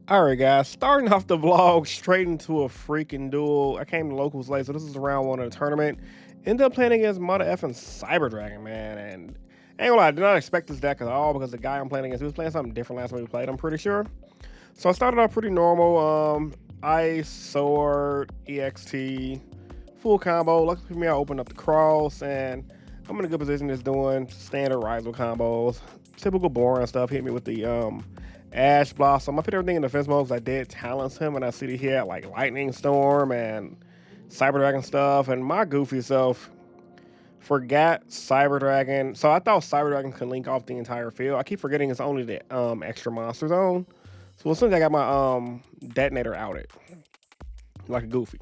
All right, guys, starting off the vlog straight into a freaking duel. I came to locals late, so this is round one of the tournament. Ended up playing against Mother effing Cyber Dragon, man, and ain't gonna lie, I did not expect this deck at all because the guy I'm playing against, he was playing something different last time we played, I'm pretty sure. So I started off pretty normal, Ice, Sword, EXT, full combo. Luckily for me, I opened up the cross, and I'm in a good position just doing standard Ryzeal combos. Typical boring stuff, hit me with the Ash Blossom. I put everything in defense mode because I did talents him, and I see that he had like Lightning Storm and Cyber Dragon stuff. And my goofy self forgot Cyber Dragon. So I thought Cyber Dragon could link off the entire field. I keep forgetting it's only the extra monster zone. So as soon as I got my detonator outed, like a goofy.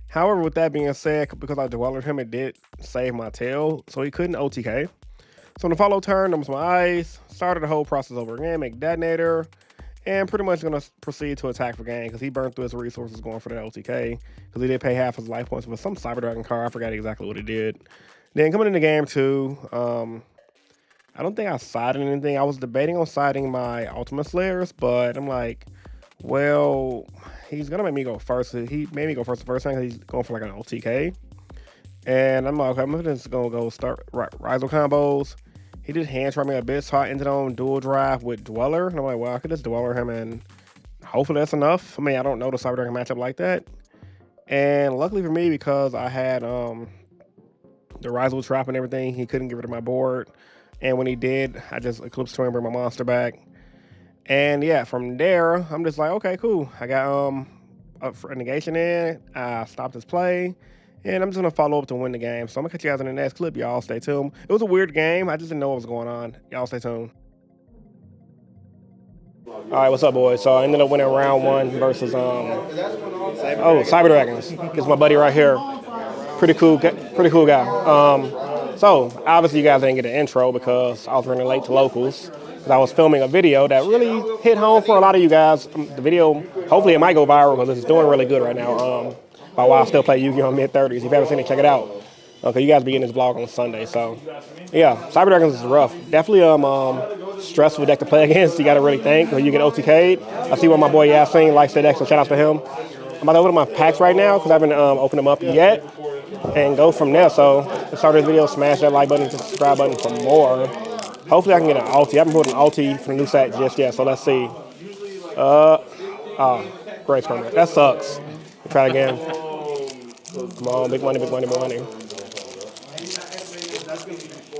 However, with that being said, because I dwellered him, it did save my tail, so he couldn't OTK. So in the follow turn, there was my ice, started the whole process over again, make detonator, and pretty much gonna proceed to attack for game because he burned through his resources going for the LTK because he did pay half his life points with some Cyber Dragon card. I forgot exactly what he did. Then coming into game two, I don't think I sided anything. I was debating on siding my Ultimate Slayers, but I'm like, well, he's gonna make me go first. He made me go first the first time because he's going for like an LTK. And I'm like, okay, I'm just gonna go start Ryzeal combos. He did hand trap me a bit, so I ended on dual drive with Dweller. And I'm like, well, I could just Dweller him and hopefully that's enough. I mean, I don't know the Cyber Dragon matchup like that. And luckily for me, because I had the Ryzeal trap and everything, he couldn't get rid of my board. And when he did, I just Eclipse to him, bring my monster back. And yeah, from there, I'm just like, okay, cool. I got a negation in. I stopped his play. And I'm just going to follow up to win the game. So I'm going to catch you guys in the next clip. Y'all stay tuned. It was a weird game. I just didn't know what was going on. Y'all stay tuned. All right, what's up, boys? So I ended up winning round one versus Cyber Dragons. This is my buddy right here. Pretty cool guy. So obviously you guys didn't get an intro because I was running late to locals. Because I was filming a video that really hit home for a lot of you guys. The video, hopefully it might go viral because it's doing really good right now. While I still play Yugioh mid-30s. If you haven't seen it, check it out. Okay, you guys be getting this vlog on Sunday. So, yeah, Cyber Dragons is rough. Definitely stressful deck to play against. You got to really think, or you get OTK'd. I see what my boy Yasin likes that deck, so shout out to him. I'm about to open up my packs right now because I haven't opened them up yet, and go from there. So, to start this video, smash that like button, subscribe button for more. Hopefully, I can get an ulti. I haven't put an ulti for the new set just yet, so let's see. Great scrimmage. That sucks. We'll try it again. Come on, big money, big money, big money.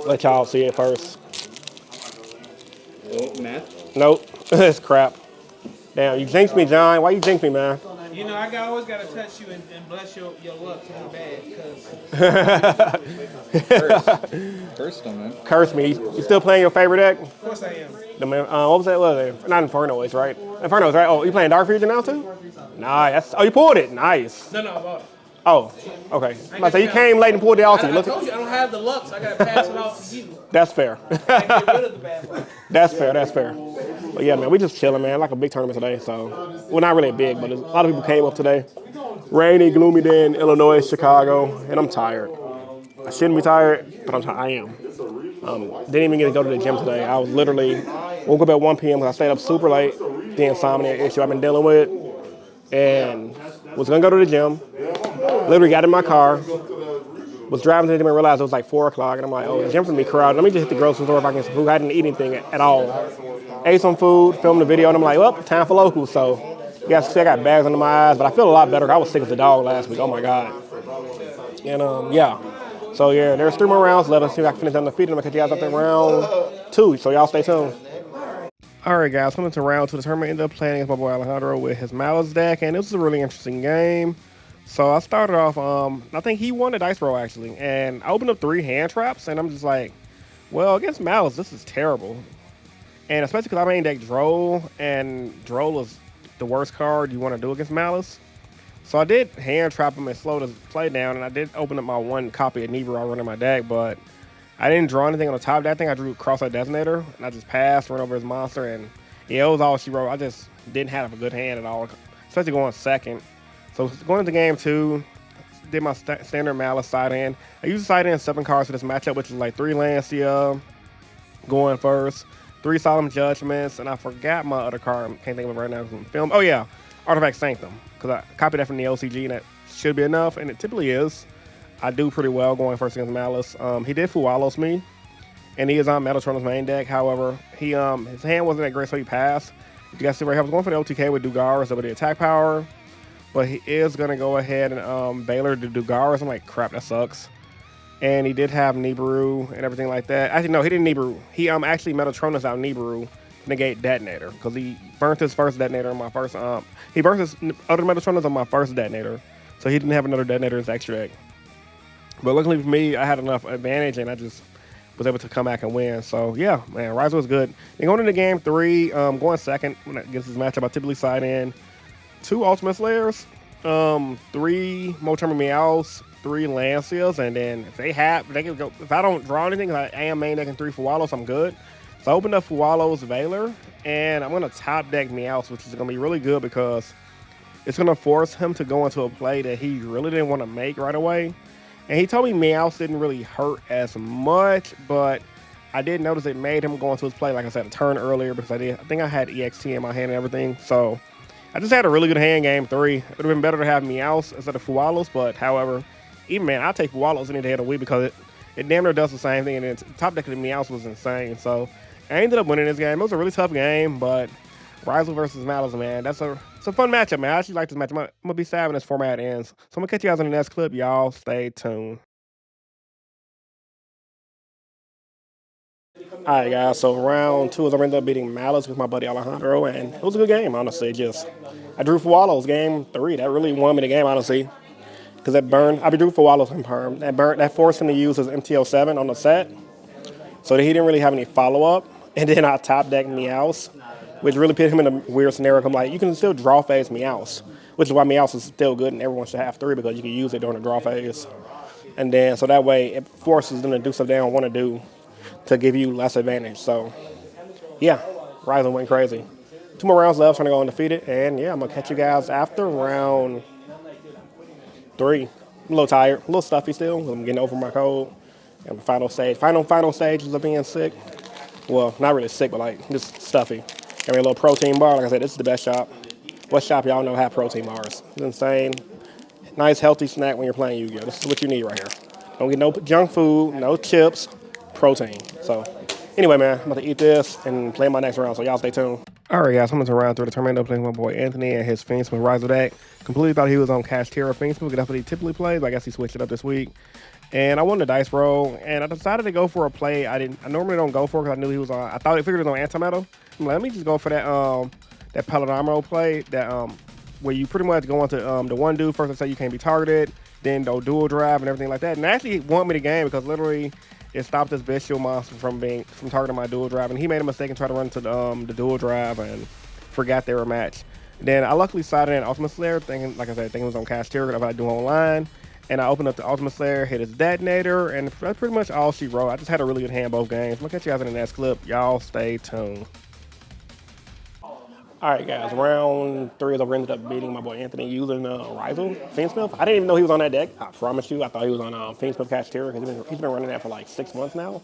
Let y'all see it first. Oh, math? Nope, it's crap. Damn, you jinxed me, John. Why you jinx me, man? You know, I always got to touch you and bless your luck to be bad. Curse them, man. Curse me. You still playing your favorite deck? Of course I am. What was that? What was it? Not Inferno, it's right. Inferno's right. Oh, you playing Dark Fusion now too? Nice. Oh, you pulled it. Nice. No, I bought it. Oh, okay. So you came late and pulled the ulti. I told you I don't have the luck, so I got to pass it off to you. That's fair. I get rid of the bad luck. That's fair. But yeah, man, we just chilling, man. Like a big tournament today. So, well, not really big, but a lot of people came up today. Rainy, gloomy day in Illinois, Chicago, and I'm tired. I shouldn't be tired, but I am. Didn't even get to go to the gym today. I was literally woke up at 1 p.m. because I stayed up super late. The insomnia issue I've been dealing with, and was gonna go to the gym. Literally got in my car, was driving to the gym and realized it was like 4 o'clock, and I'm like, oh, the gym's gonna be crowded. Let me just hit the grocery store if I can get some food. I didn't eat anything at all. Ate some food, filmed the video, and I'm like, well, time for locals. So, yeah, I got bags under my eyes, but I feel a lot better. I was sick as a dog last week. Oh my God. And yeah. So yeah, there's 3 more rounds left. Let's see if I can finish undefeated. I'm gonna catch you guys up in round 2. So y'all stay tuned. All right, guys, coming to round 2 of the tournament. Ended up playing against my boy Alejandro with his Malice deck, and it was a really interesting game. So I started off, I think he won the dice roll actually, and I opened up 3 hand traps, and I'm just like, well, against Malice, this is terrible. And especially because I main deck Droll, and Droll is the worst card you want to do against Malice. So I did hand trap him and slow his play down, and I did open up my 1 copy of Neva I run in my deck, but I didn't draw anything on the top of that thing. I drew Cross-Eyed Detonator, and I just passed, ran over his monster, and yeah, it was all she wrote. I just didn't have a good hand at all, especially going second. So going into game 2, did my standard Malice side hand. I used side hand 7 cards for this matchup, which is like 3 Lancia going first, 3 Solemn Judgments, and I forgot my other card. Can't think of it right now. Film. Oh yeah, Artifact Sanctum, because I copied that from the OCG, and that should be enough, and it typically is. I do pretty well going first against Malice. He did Fuwalos me, and he is on Metatron's main deck. However, his hand wasn't that great, so he passed. You guys see where he was going for the OTK with Dugaris over the attack power, but he is gonna go ahead and Baylor to Dugaris. I'm like, crap, that sucks. And he did have Nibiru and everything like that. Actually, no, he didn't Nibiru. He actually Metatronus out Nibiru to negate Detonator, because he burnt his first Detonator on my first he burnt his other Metatronus on my first Detonator, so he didn't have another Detonator in his extra deck. But luckily for me, I had enough advantage, and I just was able to come back and win. So yeah, man, Ryzeal was good. Then going into game 3, going second against this matchup, I typically side in 2 Ultimate Slayers, 3 Moterma Meows, 3 Lancias, and then if they can go. If I don't draw anything, I am main decking 3 Fuwalos, I'm good. So I opened up Fuwalos Valor, and I'm gonna top deck Meows, which is gonna be really good because it's gonna force him to go into a play that he really didn't want to make right away. And he told me Meows didn't really hurt as much, but I did notice it made him go into his play, like I said, a turn earlier, because I think I had EXT in my hand and everything. So I just had a really good hand game 3. It would have been better to have Meows instead of Fuwalos, but however, even man, I'll take Fuwalos any day of the week because it damn near does the same thing, and then top deck of the Meows was insane. So I ended up winning this game. It was a really tough game, but Ryzeal versus Malice, man, it's a fun matchup, man. I actually like this matchup. I'm gonna be sad when this format ends. So I'm gonna catch you guys in the next clip. Y'all stay tuned. All right, guys. So round 2 is I ended up beating Malice with my buddy Alejandro, and it was a good game, honestly. I drew Fuwalos game 3. That really won me the game, honestly, because that burn. I drew Fuwalos in perm. That forced him to use his MTO7 on the set, so that he didn't really have any follow up. And then I top decked Meows, which really put him in a weird scenario. I'm like, you can still draw phase Meows, which is why Meows is still good, and everyone should have 3 because you can use it during the draw phase. And then so that way it forces them to do something they don't want to do to give you less advantage. So yeah, Ryzeal went crazy. 2 more rounds left, trying to go undefeated, and yeah, I'm gonna catch you guys after round 3. I'm a little tired, a little stuffy still. I'm getting over my cold. And the final stages of being sick. Well, not really sick, but like just stuffy. Got me a little protein bar. Like I said, this is the best shop. What shop y'all know have protein bars? It's insane. Nice, healthy snack when you're playing Yu-Gi-Oh! This is what you need right here. Don't get no junk food, no chips, protein. So anyway, man, I'm about to eat this and play my next round, so y'all stay tuned. All right, guys, I'm into round 3 of the tournament. I'm playing my boy Anthony and his Fiendsmith Ryzeal deck. Completely thought he was on Cash Terra Fiendsmith, because that's what he typically plays, but I guess he switched it up this week. And I won the dice roll, and I decided to go for a play I normally don't go for, because I knew he was on. I figured it was on Antimetal. I'm like, let me just go for that that Paladamo play that where you pretty much go into the one dude first and say you can't be targeted, then go dual drive and everything like that. And actually it won me the game, because literally it stopped this bestial monster from targeting my dual drive, and he made a mistake and tried to run to the dual drive and forgot they were matched. Then I luckily sided in Ultimate Slayer, thinking it was on Cash Terra if I do online. And I opened up the Ultimate Slayer, hit his Detonator, and that's pretty much all she wrote. I just had a really good hand both games. I'm going to catch you guys in the next clip. Y'all stay tuned. All right, guys. Round 3 is I ended up beating my boy Anthony using Ryzeal Fiendsmith. I didn't even know he was on that deck. I promise you. I thought he was on Fiendsmith Cash Terra, because he's been running that for like 6 months now.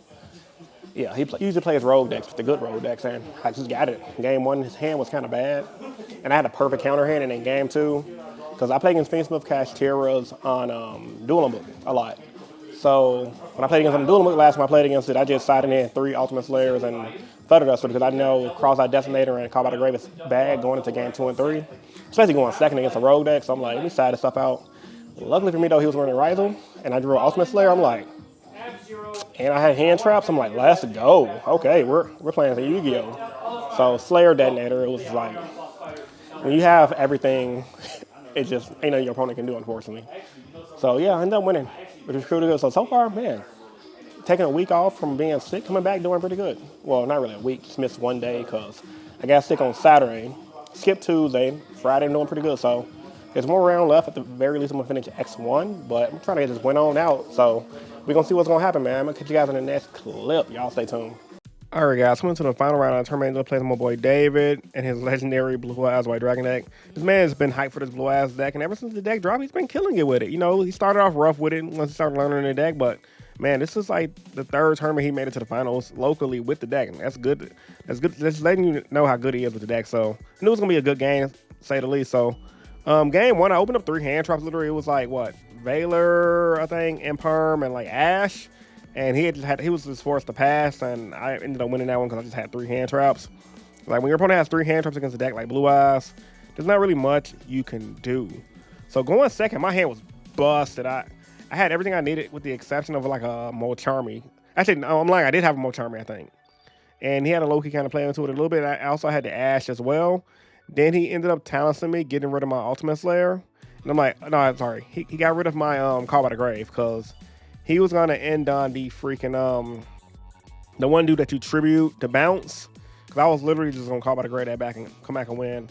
Yeah, he usually plays rogue decks, the good rogue decks, and I just got it. Game 1, his hand was kind of bad, and I had a perfect counter hand, and in game 2, because I played against Fiendsmith Cash Terras on Dueling Book a lot. So when I played against him on Dueling Book last time I played against it, I just sided in 3 Ultimate Slayers and Feather Duster, because I know Cross-Eyed Detonator and Call by the Grave is bad going into game 2 and 3, especially going second against a rogue deck. So I'm like, let me side this stuff out. Luckily for me though, he was running Ryzeal, and I drew Ultimate Slayer. I'm like, and I had hand traps. I'm like, let's go. Okay, we're playing the Yu-Gi-Oh! So Slayer Detonator, it was like, when you have everything, it just ain't nothing your opponent can do, unfortunately. So yeah, I ended up winning, which was pretty good. So far, man, taking a week off from being sick, coming back doing pretty good. Well, not really a week, just missed one day because I got sick on Saturday, skipped Tuesday, Friday I'm doing pretty good. So there's one round left. At the very least, I'm gonna finish X1, but I'm trying to get this win on out. So we're gonna see what's gonna happen, man. I'm gonna catch you guys in the next clip. Y'all stay tuned. All right, guys, coming to the final round of the tournament. I'm playing my boy David and his legendary Blue Eyes White Dragon deck. This man has been hyped for this Blue Eyes deck, and ever since the deck dropped, he's been killing it with it. You know, he started off rough with it once he started learning the deck, but man, this is like the third tournament he made it to the finals locally with the deck. And that's good. That's good. That's letting you know how good he is with the deck. So I knew it was gonna be a good game, to say the least. So, game one, I opened up 3 hand traps. Literally, it was like what Valor, I think, Imperm, and like Ash. And he was just forced to pass, and I ended up winning that one because I just had 3 hand traps. Like when your opponent has 3 hand traps against a deck like Blue Eyes, there's not really much you can do. So going second, my hand was busted. I had everything I needed with the exception of like a Molcharmy. Actually, no, I'm lying. I did have a Molcharmy, I think. And he had a low-key kind of play into it a little bit. I also had the Ash as well. Then he ended up talenting me, getting rid of my Ultimate Slayer. And I'm like, no, I'm sorry. He got rid of my Call by the Grave because he was going to end on the freaking, the one dude that you tribute to bounce. Because I was literally just going to Call by the Grave that back and come back and win.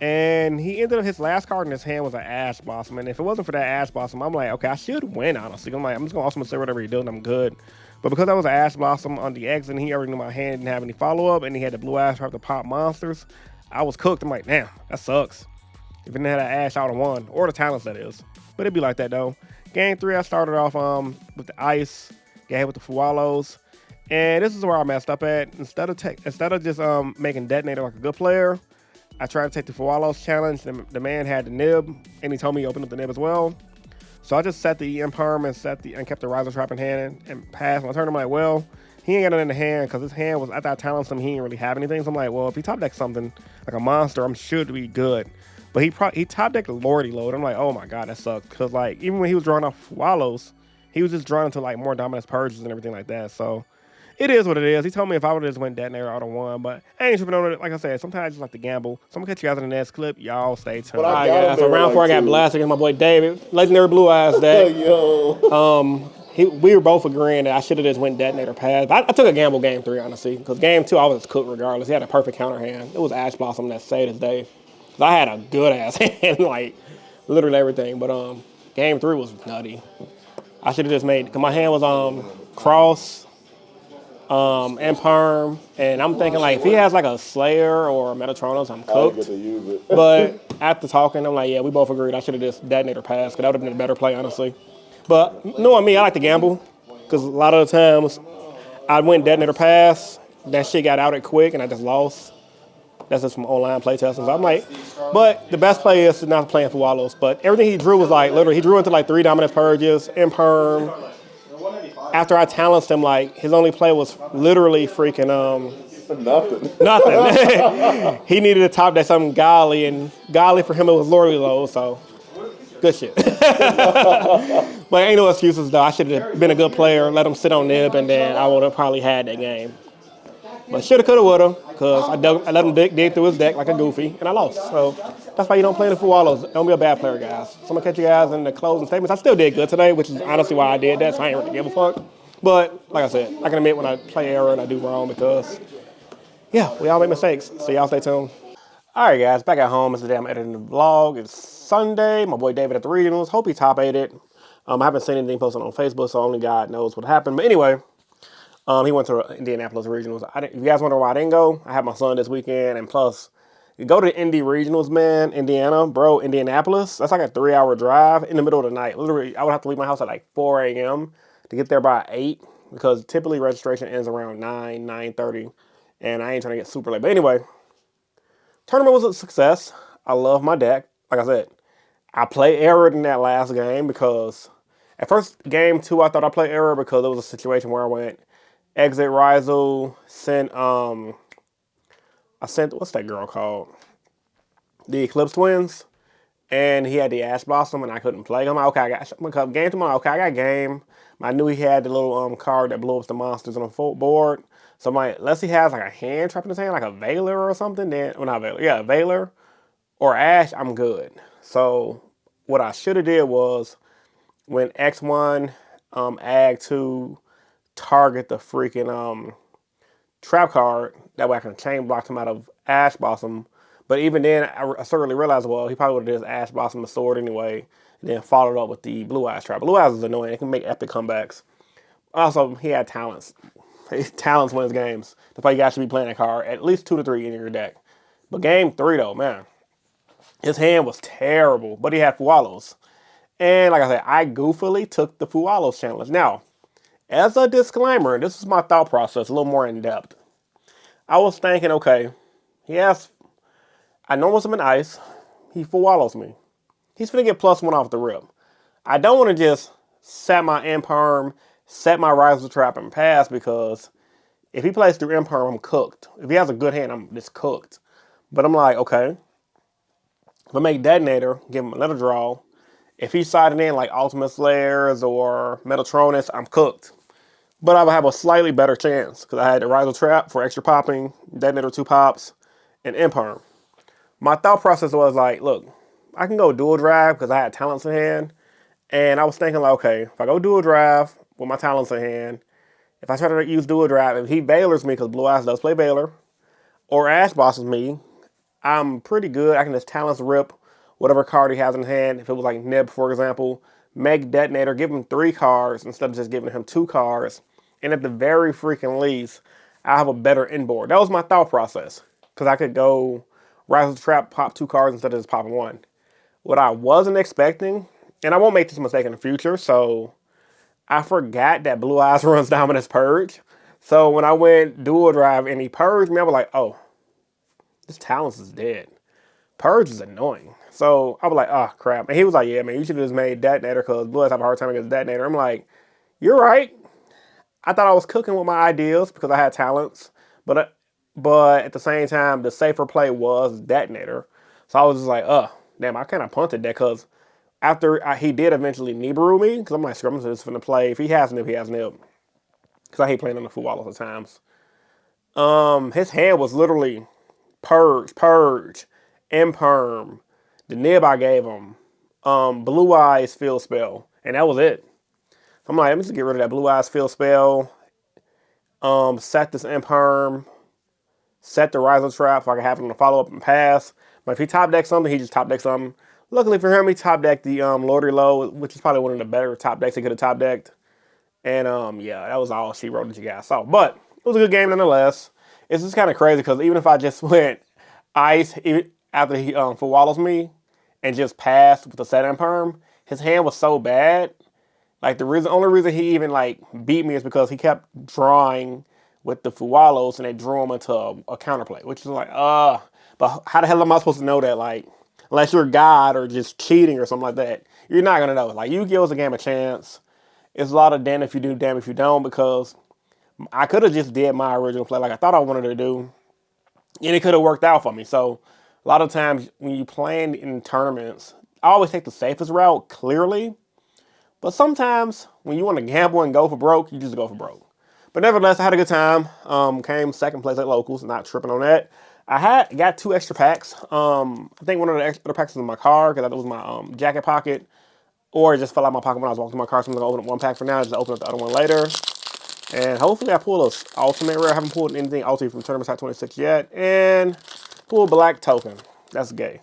And he ended up, his last card in his hand was an Ash Blossom. And if it wasn't for that Ash Blossom, I'm like, okay, I should win, honestly. I'm like, I'm just going to Ultimate Slayer whatever he doing, I'm good. But because that was an Ash Blossom on the exit, and he already knew my hand didn't have any follow-up, and he had the Blue Ash trap to pop monsters, I was cooked. I'm like, damn, that sucks. If it didn't have that Ash, I would have won. Or the talents, that is. But it'd be like that, though. Game 3, I started off with the Ice, got hit with the Fualos. And this is where I messed up at. Instead of just making Detonator like a good player, I tried to take the Fualos challenge. The man had the nib, and he told me he opened up the nib as well. So I just set the Imperm and kept the Ryzeal trap in hand and passed my turn. I'm like, well, he ain't got nothing in the hand because his hand was, after I talented him, he didn't really have anything. So I'm like, well, if he top decked something like a monster, I'm sure to be good. But he top decked Lordy Load. I'm like, oh my god, that sucks. Because like even when he was drawing off Wallows, he was just drawing into like more Dominance Purges and everything like that. So it is what it is. He told me if I would have just went Detonator, I would have won. But I ain't tripping on it. Like I said, sometimes I just like to gamble. So I'm going to catch you guys in the next clip. Y'all stay tuned. All right, guys. So round 4, I got blasted against my boy David. Legendary Blue Eyes deck. Yo. We were both agreeing that I should have just went Detonator pass. I took a gamble game 3, honestly. Because game 2, I was cooked regardless. He had a perfect counter hand. It was Ash Blossom that saved his day. Because I had a good-ass hand. Like, literally everything. But game 3 was nutty. I should have just made... Because my hand was Cross... and Perm, and I'm thinking like if he has like a Slayer or a Metatronus, I'm cooked. But after talking, I'm like, yeah, we both agreed I should have just Detonator passed, because that would have been a better play, honestly. But knowing me, I like to gamble, because a lot of the times I went Detonator pass, that shit got outed quick, and I just lost. That's just from online play testing. So I'm like, but the best play is not playing for Wallows. But everything he drew was like literally he drew into like 3 Dominance Purges, Imperm. After I talented him, like his only play was literally freaking nothing. He needed to top that something Golly, and Golly for him it was Lordy Low, so good shit. But ain't no excuses though. I should have been a good player, let him sit on nib, and then I would have probably had that game. But shoulda, coulda, woulda, because I let him dig through his deck like a goofy, and I lost. So that's why you don't play the full wallows. Don't be a bad player, guys. So I'm going to catch you guys in the closing statements. I still did good today, which is honestly why I did that, so I ain't really give a fuck. But like I said, I can admit when I play error and I do wrong because, yeah, we all make mistakes. So y'all stay tuned. All right, guys, back at home. It's the day I'm editing the vlog. It's Sunday. My boy David at the regionals. Hope he top 8'd. I haven't seen anything posted on Facebook, so only God knows what happened. But anyway, he went to Indianapolis regionals. If you guys wonder why I didn't go, I had my son this weekend, and plus, you go to Indy regionals, man, Indiana, bro, Indianapolis, that's like a 3-hour drive in the middle of the night. Literally, I would have to leave my house at like 4 a.m. to get there by 8, because typically registration ends around 9, 9:30, and I ain't trying to get super late. But anyway, tournament was a success. I love my deck. Like I said, I play error in that last game because at first, game 2, I thought I played error because it was a situation where I went exit Ryzeal, I sent, what's that girl called? The Eclipse Twins. And he had the Ash Blossom and I couldn't play. I'm like, okay, game tomorrow. Okay, I got game. I knew he had the little card that blows up the monsters on the board. So I'm like, unless he has like a hand trap in his hand, like a Valor or something, then, well, not Valor, yeah, Valor or Ash, I'm good. So what I should have did was when X1, Ag 2, target the freaking trap card, that way I can chain block him out of Ash Blossom. But even then, I certainly realized, well, he probably would have just Ash Blossom the sword anyway, and then followed up with the Blue Eyes trap. Blue Eyes is annoying. It can make epic comebacks. Also, he had talents. Talents wins games. That's why you guys should be playing that card at least 2 to 3 in your deck. But game 3, though, man, his hand was terrible, but he had Fualos. And like I said, I goofily took the Fualos challenge. Now, As a disclaimer, this is my thought process, a little more in depth. I was thinking, okay, I know what's him in ice. He full wallows me. He's gonna get +1 off the rip. I don't want to just set my imperm, set my Ryzeal trap and pass because if he plays through imperm, I'm cooked. If he has a good hand, I'm just cooked. But I'm like, okay, if I make detonator, give him another draw. If he's siding in like Ultimate Slayers or Metatronus, I'm cooked. But I would have a slightly better chance because I had the Ryzeal trap for extra popping, detonator 2 pops, and imperm. My thought process was like, look, I can go dual drive because I had talents in hand. And I was thinking like, okay, if I go dual drive with my talents in hand, if I try to use dual drive, if he Baylors me because Blue Eyes does play Baylor, or Ash bosses me, I'm pretty good. I can just talents rip whatever card he has in hand. If it was like Nib, for example, make detonator, give him 3 cards instead of just giving him 2 cards. And at the very freaking least, I have a better inboard. That was my thought process. Because I could go Ryzeal Trap, pop 2 cards instead of just popping 1. What I wasn't expecting, and I won't make this mistake in the future, so I forgot that Blue Eyes runs Dominus Purge. So when I went dual drive and he purged me, I was like, oh, this Talents is dead. Purge is annoying. So I was like, oh, crap. And he was like, yeah, man, you should have just made Detonator because Blue Eyes have a hard time against Detonator. I'm like, you're right. I thought I was cooking with my ideas because I had talents. But at the same time, the safer play was Detonator. So I was just like, damn, I kind of punted that because after he did eventually Nibiru me, because I'm like, screw, I'm just finna play. If he has Nib, he has Nib. Because I hate playing on the full wall all the times. His hand was literally Purge, Imperm, the Nib I gave him, Blue Eyes Field Spell, and that was it. I'm like, let me just get rid of that Blue Eyes Field Spell, set this Imperm, set the Ryzeal Trap so I can have him to follow up and pass. But if he top deck something, he just top deck something. Luckily for him, he top decked the Lordy Low, which is probably one of the better top decks he could have top decked. And yeah, that was all she wrote that you guys saw. But it was a good game nonetheless. It's just kind of crazy because even if I just went ice after he full wallows me and just passed with the set and perm, his hand was so bad. Like only reason he even like beat me is because he kept drawing with the Fuwalos and they drew him into a counterplay, which is like, but how the hell am I supposed to know that? Like, unless you're God or just cheating or something like that, you're not gonna know. Like Yu-Gi-Oh is a game of chance. It's a lot of damn if you do, damn if you don't, because I could have just did my original play like I thought I wanted to do, and it could have worked out for me. So a lot of times when you playing in tournaments, I always take the safest route, clearly. But sometimes when you want to gamble and go for broke, you just go for broke. But nevertheless, I had a good time. Came second place at locals, not tripping on that. I got 2 extra packs. I think one of the extra packs was in my car because that was my jacket pocket. Or it just fell out of my pocket when I was walking to my car, so I'm going to open up 1 pack for now, just open up the other one later. And hopefully I pull a ultimate rare. I haven't pulled anything ultimate from Tournament Side 26 yet. And pull a black token. That's gay.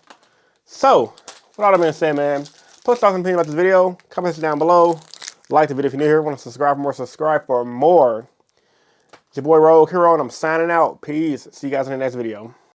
So, with all that being said, man, post thoughts and opinions about this video. Comment down below. Like the video if you're new here. Want to subscribe for more, subscribe for more. It's your boy Rogue Hero, and I'm signing out. Peace. See you guys in the next video.